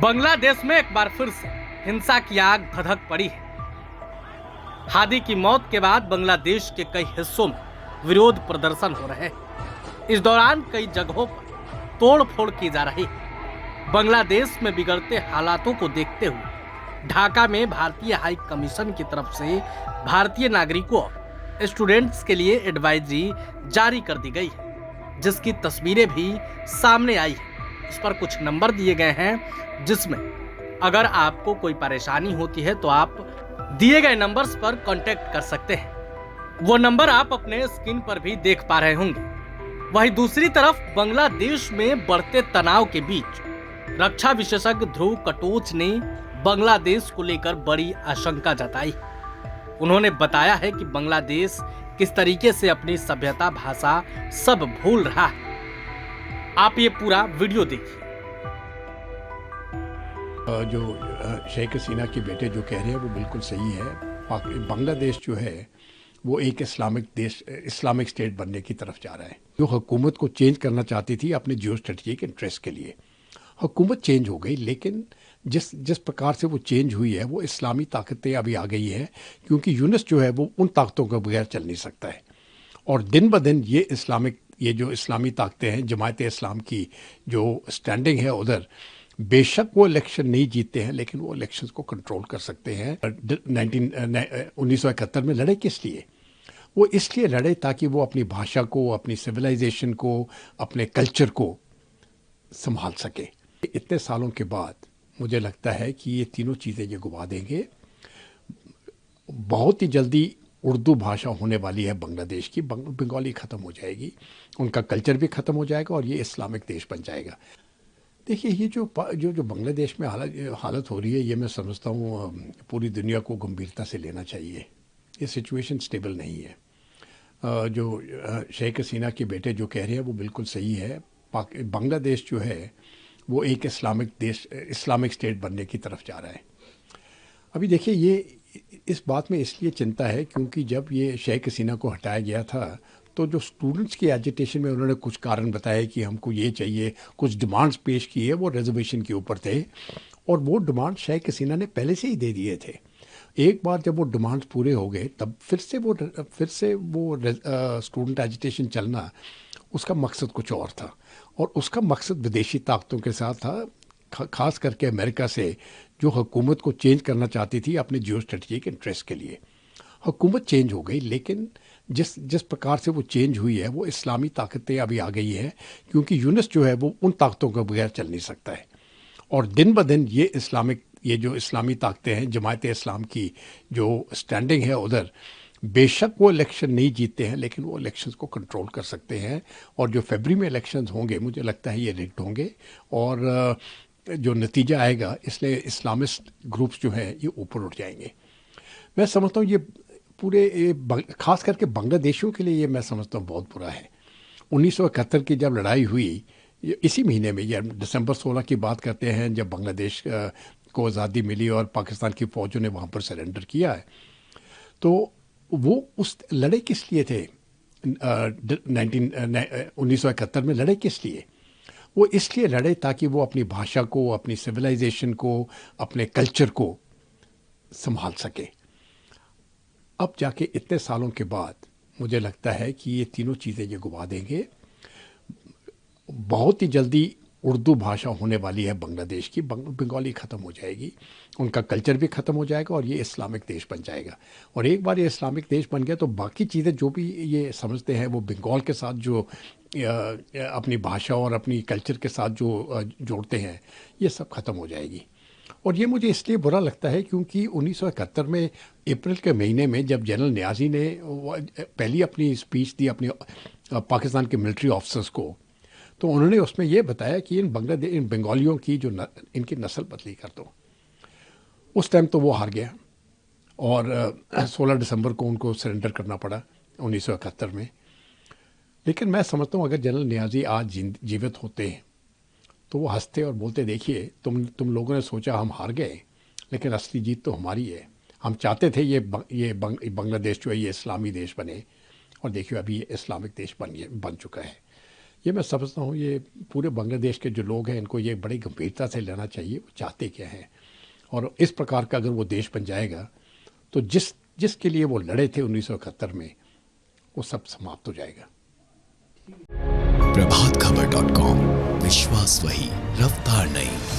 बांग्लादेश में एक बार फिर से हिंसा की आग भड़क पड़ी है। हादी की मौत के बाद बांग्लादेश के कई हिस्सों में विरोध प्रदर्शन हो रहे हैं। इस दौरान कई जगहों पर तोड़फोड़ की जा रही है। बांग्लादेश में बिगड़ते हालातों को देखते हुए ढाका में भारतीय हाई कमीशन की तरफ से भारतीय नागरिकों और स्टूडेंट्स के लिए एडवाइजरी जारी कर दी गई है, जिसकी तस्वीरें भी सामने आई है। इस पर कुछ नंबर दिए गए हैं, जिसमें अगर आपको कोई परेशानी होती है तो आप दिए गए नंबर्स पर कांटेक्ट कर सकते हैं। वो नंबर आप अपने स्क्रीन पर भी देख पा रहे होंगे। वहीं दूसरी तरफ बांग्लादेश में बढ़ते तनाव के बीच रक्षा विशेषज्ञ ध्रुव कटोच ने बांग्लादेश को लेकर बड़ी आशंका जताई। उन्होंने बताया है कि बांग्लादेश किस तरीके से अपनी सभ्यता, भाषा सब भूल रहा है। आप ये पूरा वीडियो देखिए। जो शेख हसीना के बेटे जो कह रहे हैं वो बिल्कुल सही है। बांग्लादेश जो है वो एक इस्लामिक स्टेट बनने की तरफ जा रहा है। जो हुकूमत को चेंज करना चाहती थी अपने जियो स्ट्रेटजिक इंटरेस्ट के लिए, हुकूमत चेंज हो गई, लेकिन जिस प्रकार से वो चेंज हुई है वो इस्लामी ताकतें अभी आ गई है, क्योंकि यूनुस जो है वो उन ताकतों के बगैर चल नहीं सकता है। और दिन ब दिन ये जो इस्लामी ताकतें हैं, जमात इस्लाम की जो स्टैंडिंग है उधर, बेशक वो इलेक्शन नहीं जीतते हैं लेकिन वो इलेक्शंस को कंट्रोल कर सकते हैं। 1971 में लड़े किस लिए? वो इसलिए लड़े ताकि वो अपनी भाषा को, अपनी सिविलाइजेशन को, अपने कल्चर को संभाल सके। इतने सालों के बाद मुझे लगता है कि ये तीनों चीज़ें ये गुवा देंगे। बहुत ही जल्दी उर्दू भाषा होने वाली है बांग्लादेश की, बंगाली ख़त्म हो जाएगी, उनका कल्चर भी ख़त्म हो जाएगा और ये इस्लामिक देश बन जाएगा। देखिए, ये जो बांग्लादेश में हालत हो रही है, ये मैं समझता हूँ पूरी दुनिया को गंभीरता से लेना चाहिए। ये सिचुएशन स्टेबल नहीं है। जो शेख हसीना के बेटे जो कह रहे हैं वो बिल्कुल सही है। बांग्लादेश जो है वो एक इस्लामिक स्टेट बनने की तरफ जा रहा है। अभी देखिए, ये इस बात में इसलिए चिंता है क्योंकि जब ये शेख हसीना को हटाया गया था तो जो स्टूडेंट्स की एजिटेशन में उन्होंने कुछ कारण बताए कि हमको ये चाहिए, कुछ डिमांड्स पेश किए, वो रिजर्वेशन के ऊपर थे और वो डिमांड शेख हसीना ने पहले से ही दे दिए थे। एक बार जब वो डिमांड्स पूरे हो गए तब फिर से वो स्टूडेंट एजिटेशन चलना, उसका मकसद कुछ और था और उसका मकसद विदेशी ताकतों के साथ था, खास करके अमेरिका से, जो हुकूमत को चेंज करना चाहती थी अपने जियो स्ट्रेटजिक इंटरेस्ट के लिए। हुकूमत चेंज हो गई, लेकिन जिस प्रकार से वो चेंज हुई है वो इस्लामी ताकतें अभी आ गई है, क्योंकि यूनुस जो है वो उन ताकतों के बगैर चल नहीं सकता है। और दिन ब दिन ये जो इस्लामी ताकतें हैं, जमात इस्लाम की जो स्टैंडिंग है उधर, बेशक वो इलेक्शन नहीं जीतते हैं लेकिन वो इलेक्शंस को कंट्रोल कर सकते हैं। और जो फरवरी में इलेक्शंस होंगे, मुझे लगता है ये रिग्ड होंगे और जो नतीजा आएगा, इसलिए इस्लामिस्ट ग्रुप्स जो हैं ये ऊपर उठ जाएंगे। मैं समझता हूँ ये खास करके बांग्लादेशियों के लिए ये मैं समझता हूँ बहुत बुरा है। 1971 की जब लड़ाई हुई, इसी महीने में, या दिसंबर 16 की बात करते हैं, जब बांग्लादेश को आज़ादी मिली और पाकिस्तान की फ़ौजों ने वहाँ पर सरेंडर किया है, तो वो उस लड़े किस लिए थे? 1971 में लड़े किस लिए? वो इसलिए लड़े ताकि वो अपनी भाषा को, अपनी सिविलाइजेशन को, अपने कल्चर को संभाल सके। अब जाके इतने सालों के बाद मुझे लगता है कि ये तीनों चीज़ें ये गुवा देंगे। बहुत ही जल्दी उर्दू भाषा होने वाली है बांग्लादेश की, बंगाली ख़त्म हो जाएगी, उनका कल्चर भी ख़त्म हो जाएगा और ये इस्लामिक देश बन जाएगा। और एक बार ये इस्लामिक देश बन गया तो बाकी चीज़ें जो भी ये समझते हैं, वो बंगाल के साथ जो अपनी भाषा और अपनी कल्चर के साथ जो जोड़ते हैं, ये सब ख़त्म हो जाएगी। और ये मुझे इसलिए बुरा लगता है क्योंकि 1971 में अप्रैल के महीने में जब जनरल नियाज़ी ने पहली अपनी स्पीच दी अपने पाकिस्तान के मिलिट्री ऑफिसर्स को, तो उन्होंने उसमें ये बताया कि इन बंगालियों की जो इनकी नस्ल बदली कर दो। उस टाइम तो वो हार गया और 16 दिसंबर को उनको सरेंडर करना पड़ा 1971 में। लेकिन मैं समझता हूँ अगर जनरल नियाज़ी आज जीवित होते हैं तो वो हंसते और बोलते, देखिए तुम लोगों ने सोचा हम हार गए, लेकिन असली जीत तो हमारी है। हम चाहते थे ये बांग्लादेश जो है ये इस्लामी देश बने और देखिए अभी ये इस्लामिक देश बन चुका है। ये मैं समझता हूँ ये पूरे बांग्लादेश के जो लोग हैं इनको ये बड़ी गंभीरता से लेना चाहिए, वो चाहते क्या हैं। और इस प्रकार का अगर वो देश बन जाएगा तो जिसके लिए वो लड़े थे 1971 में, वो सब समाप्त हो जाएगा। प्रभातखबर.com, विश्वास वही, रफ्तार नहीं।